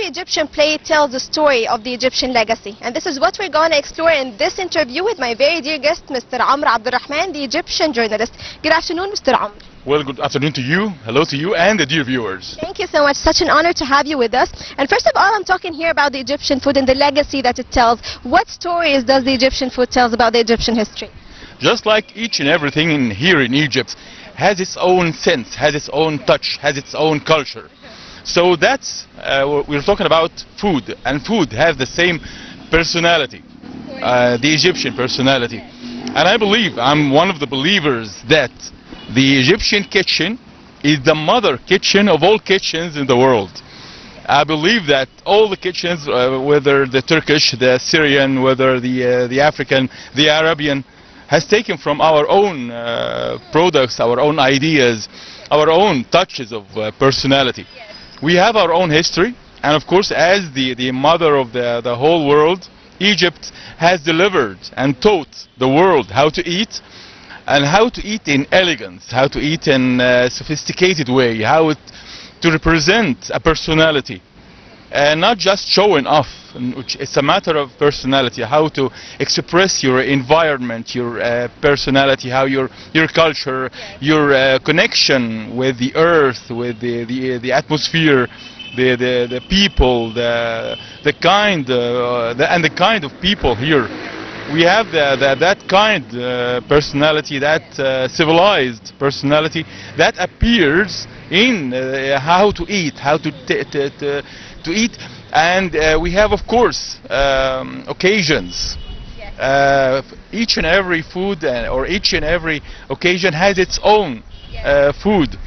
Egyptian plate tells the story of the Egyptian legacy. And this is what we're going to explore in this interview with my very dear guest, Mr. Abdel Rahman, the Egyptian journalist. Good afternoon, Mr. Amr. Well, good afternoon to you. Hello to you and the dear viewers. Thank you so much. Such an honor to have you with us. And first of all, I'm talking here about the Egyptian food and the legacy that it tells. What stories does the Egyptian food tell about the Egyptian history? Just like each and everything here in Egypt has its own sense, has its own touch, has its own culture. So that's, we're talking about food, and food has the same personality, the Egyptian personality. And I believe, I'm one of the believers that the Egyptian kitchen is the mother kitchen of all kitchens in the world. I believe that all the kitchens, whether the Turkish, the Syrian, whether the African, the Arabian, has taken from our own products, our own ideas, our own touches of personality. We have our own history, and of course, as the mother of the whole world, Egypt has delivered and taught the world how to eat, and how to eat in elegance, how to eat in a sophisticated way, how to represent a personality, and not just showing off. It's a matter of personality, how to express your environment, your personality, how your culture, your connection with the earth, with the atmosphere, the people, the kind and the kind of people here. We have that kind personality, that civilized personality that appears in how to eat, how to eat. And we have, of course, occasions. Each and every food or each and every occasion has its own food.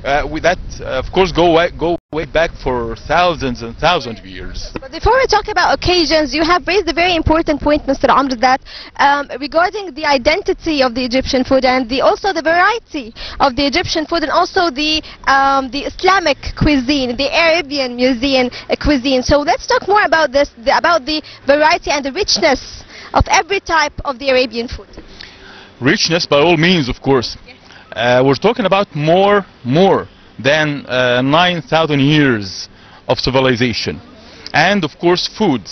That, of course, go way back for thousands and thousands of years. But before we talk about occasions, you have raised a very important point, Mr. Amr, that regarding the identity of the Egyptian food and also the variety of the Egyptian food, and also the Islamic cuisine, the Arabian cuisine. So let's talk more about this, about the variety and the richness of every type of the Arabian food. Richness, by all means, of course. We're talking about more than 9,000 years of civilization, and of course food,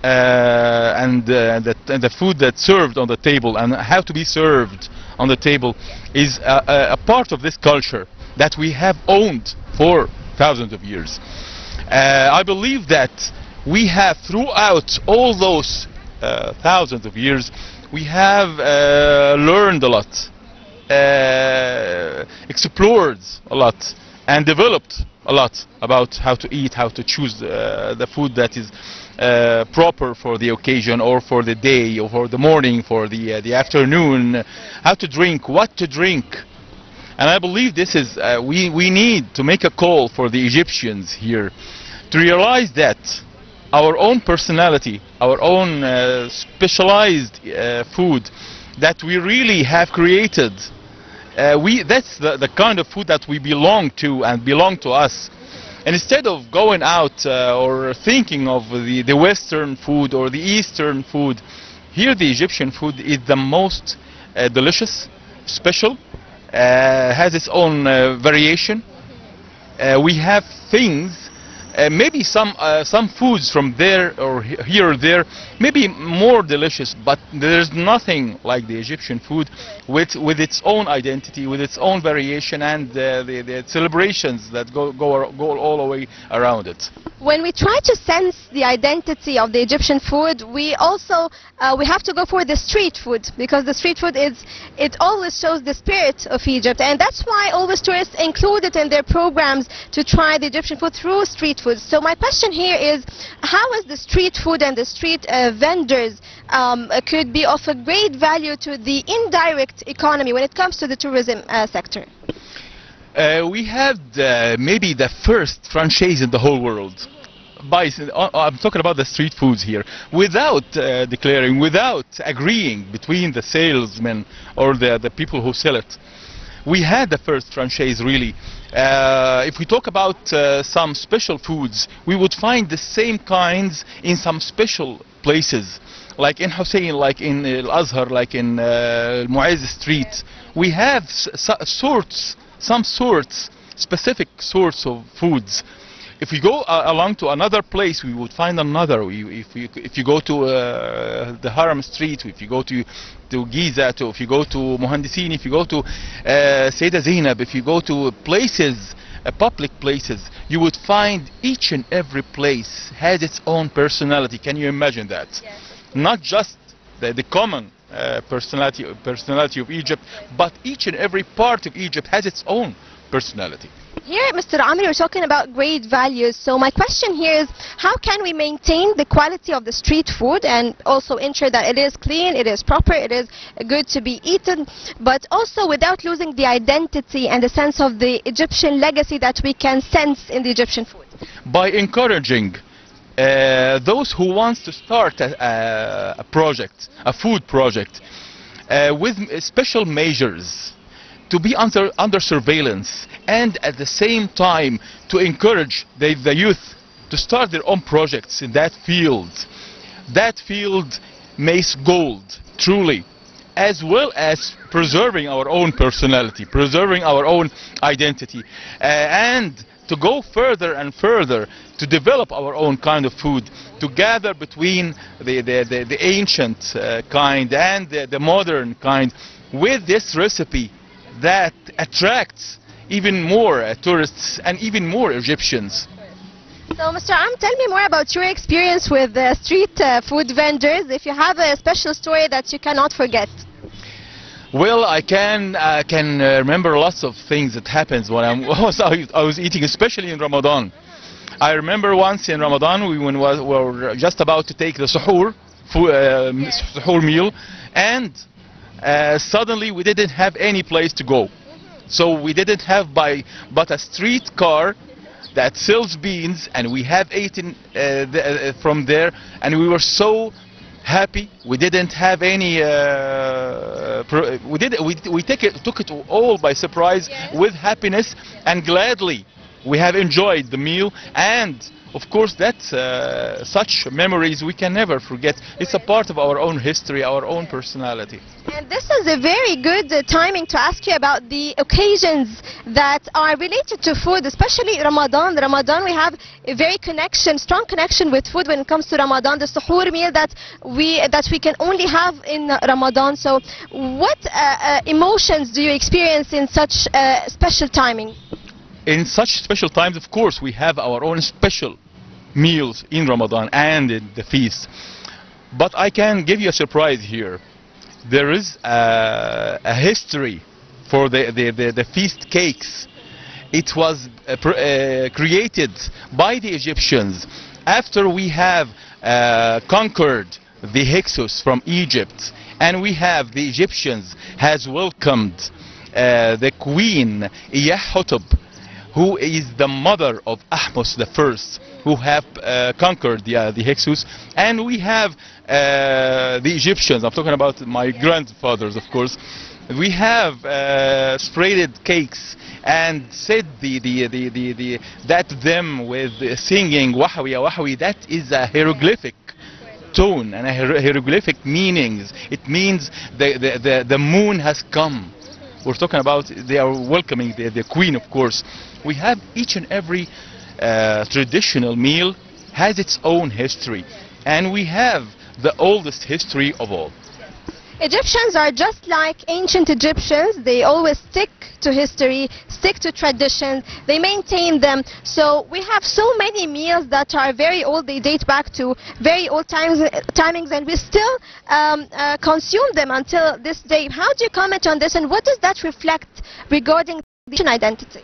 and the food that's served on the table and how to be served on the table is a part of this culture that we have owned for thousands of years. I believe that we have, throughout all those thousands of years, we have learned a lot, explored a lot, and developed a lot about how to eat, how to choose the food that is proper for the occasion, or for the day, or for the morning, for the afternoon, how to drink, what to drink. And I believe this is, we need to make a call for the Egyptians here to realize that our own personality, our own specialized food that we really have created, that's the kind of food that we belong to and belong to us. And instead of going out or thinking of the Western food or the Eastern food, here the Egyptian food is the most delicious, special, has its own variation. We have things, maybe some foods from there or here or there, maybe more delicious, but there's nothing like the Egyptian food with its own identity, with its own variation, and the celebrations that go all the way around it. When we try to sense the identity of the Egyptian food, we also we have to go for the street food, because the street food it always shows the spirit of Egypt, and that's why always tourists include it in their programs to try the Egyptian food through street food. So my question here is, how is the street food and the street vendors could be of a great value to the indirect economy when it comes to the tourism sector? We had maybe the first franchise in the whole world. I'm talking about the street foods here, without declaring, without agreeing between the salesmen or the people who sell it. We had the first franchise, really. If we talk about some special foods, we would find the same kinds in some special places, like in Hussein, like in Al-Azhar, like in Mu'izz Street. We have some sorts, specific sorts of foods. If we go along to another place, we would find another. If you go to the Haram Street, if you go to Giza, if you go to Mohandisin, if you go to Sayyidah Zainab, if you go to places, public places, you would find each and every place has its own personality. Can you imagine that? Yes. Not just the common personality of Egypt, but each and every part of Egypt has its own personality. Here, Mr. Amir, we're talking about great values. So my question here is, how can we maintain the quality of the street food and also ensure that it is clean, it is proper, it is good to be eaten, but also without losing the identity and the sense of the Egyptian legacy that we can sense in the Egyptian food? By encouraging those who wants to start a project, a food project, with special measures, to be under surveillance, and at the same time to encourage the youth to start their own projects in that field. That field makes gold, truly, as well as preserving our own personality, preserving our own identity, and to go further and further to develop our own kind of food, to gather between the ancient kind and the modern kind with this recipe that attracts even more tourists and even more Egyptians. So, Mr. Am, tell me more about your experience with street food vendors, if you have a special story that you cannot forget. Well, I can remember lots of things that happens when I was eating, especially in Ramadan. I remember once in Ramadan when we were just about to take the suhoor meal, and suddenly we didn't have any place to go. So we didn't have but a street car that sells beans, and we have eaten from there, and we were so happy. We didn't have any we took it all by surprise. Yes. With happiness, and gladly we have enjoyed the meal, and of course that's such memories we can never forget. It's a part of our own history, our own personality. And this is a very good timing to ask you about the occasions that are related to food, especially Ramadan. Ramadan, we have a very strong connection with food when it comes to Ramadan, the suhoor meal that we can only have in Ramadan. So what emotions do you experience in such special timing? In such special times, of course, we have our own special meals in Ramadan and in the feast. But I can give you a surprise here. There is a history for the feast cakes. It was created by the Egyptians after we have conquered the Hyksos from Egypt, and the Egyptians has welcomed the queen Iyahotep, who is the mother of Ahmos I, who have conquered the Hyksos, and we have the Egyptians. I'm talking about my grandfathers, of course. We have spreaded cakes and said that them with singing Wahwi ya Wahwi. That is a hieroglyphic tone and a hieroglyphic meanings. It means the moon has come. We're talking about they are welcoming the queen, of course. We have each and every traditional meal has its own history, and we have the oldest history of all. Egyptians are just like ancient Egyptians. They always stick to history, stick to traditions, they maintain them. So we have so many meals that are very old. They date back to very old timings, and we still consume them until this day. How do you comment on this, and what does that reflect regarding the Egyptian identity?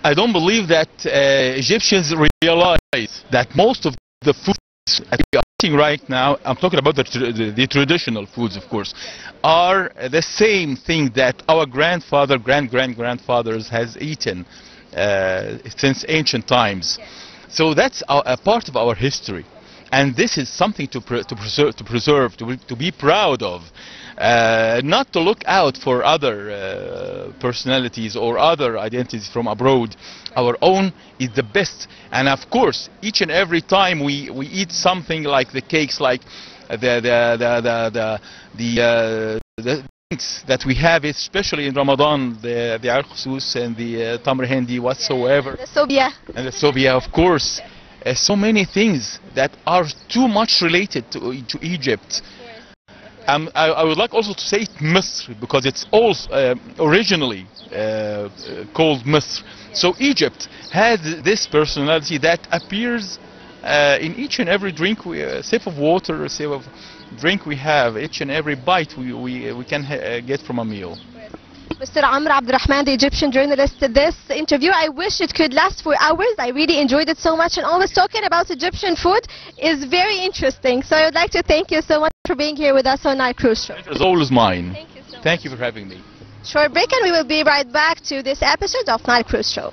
I don't believe that Egyptians realize that most of the foods that we are eating right now, I'm talking about the traditional foods, of course, are the same thing that our grandfathers has eaten since ancient times. So that's a part of our history, and this is something to preserve, to be proud of. Not to look out for other personalities or other identities from abroad. Our own is the best, and of course each and every time we eat something like the cakes, like the drinks that we have, especially in Ramadan, the al-khusus and the tamr hindi whatsoever. The sobia. And the sobia, of course. So many things that are too much related to Egypt. I would like also to say Misr, because it's also originally called Misr. So Egypt has this personality that appears in each and every drink, sip of water, sip of drink we have, each and every bite we can get from a meal. Mr. Abdel Rahman, the Egyptian journalist, this interview, I wish it could last for hours. I really enjoyed it so much, and always talking about Egyptian food is very interesting. So I would like to thank you so much for being here with us on Nile Cruise Show. It was always mine. Thank you so much. Thank you for having me. Short break, and we will be right back to this episode of Nile Cruise Show.